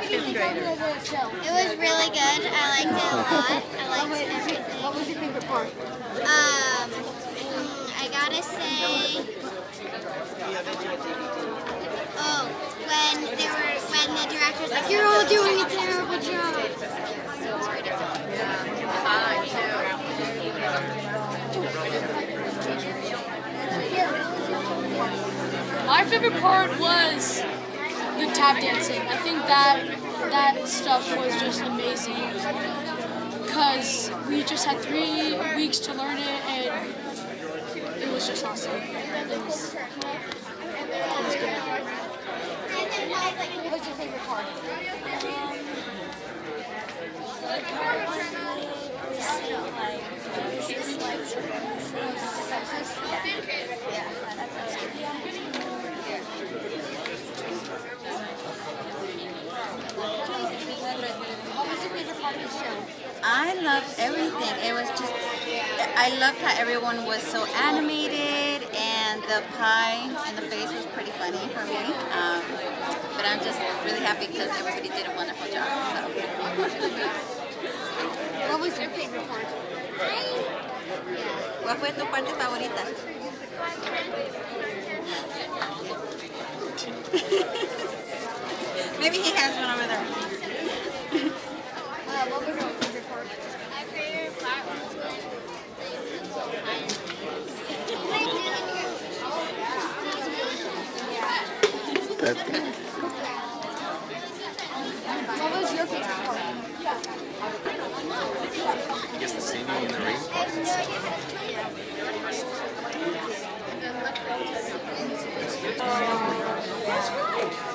fifth graders? It was really good. I liked it a lot. I liked everything. What was your favorite part? I gotta say, when the director's like, "You're all doing a terrible job." My favorite part was the tap dancing. I think that stuff was just amazing because we just had 3 weeks to learn it, and it was just awesome. It was good. What was your favorite part? What was your favorite part of the show? I loved everything. It was just, I loved how everyone was so animated, and the pie in the face was pretty funny for me. But I'm just really happy because everybody did a wonderful job. So. What was your favorite part? ¿Cuál fue tu parte favorita? Maybe he has one over there. What was your favorite part? My favorite part was That's good. What was your favorite part? I guess the singing in the rain part.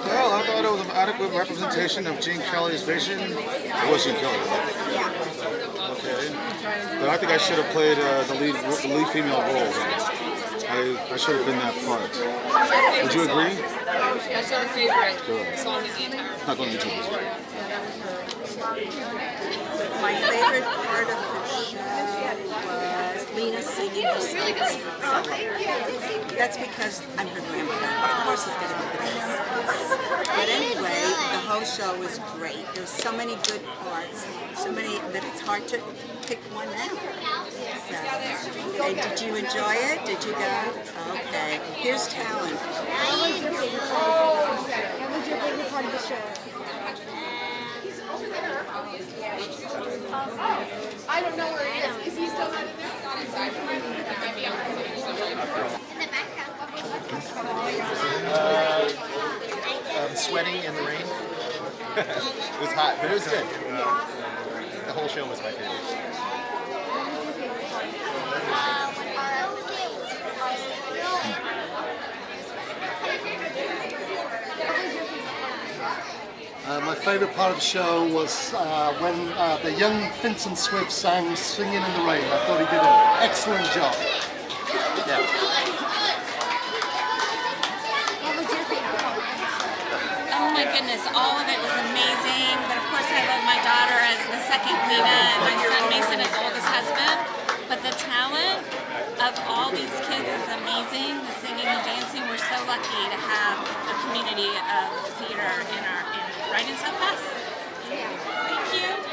Well, I thought it was an adequate representation of Gene Kelly's vision. It was Gene Kelly, right? Okay. But I think I should have played the lead female role. I should have been that part. Would you agree? That's our favorite Good. song in the entire. Not going to YouTube. My favorite part of the show was Lena singing her song. That's because I'm her grandmother. Of course it's going to be the best. But anyway, the whole show was great. There's so many good parts, so many that it's hard to pick one out. So, and did you enjoy it? Did you go? Okay. Here's talent. What was your favorite part of the show? I don't know where he is. Is he still not in there? Not inside. He might be out there somewhere. in the background. Sweating in the rain. It was hot, but it was good. The whole show was my favorite. My favourite part of the show was when the young Vincent Swift sang Singing in the Rain. I thought he did an excellent job. Yeah. What was your favorite part? Oh my goodness, all of it was amazing. But of course I love my daughter as the second Lena and my son Mason as oldest husband. But the talent of all these kids is amazing. The singing and dancing, we're so lucky to have a community of theater right in South Pass. Thank you.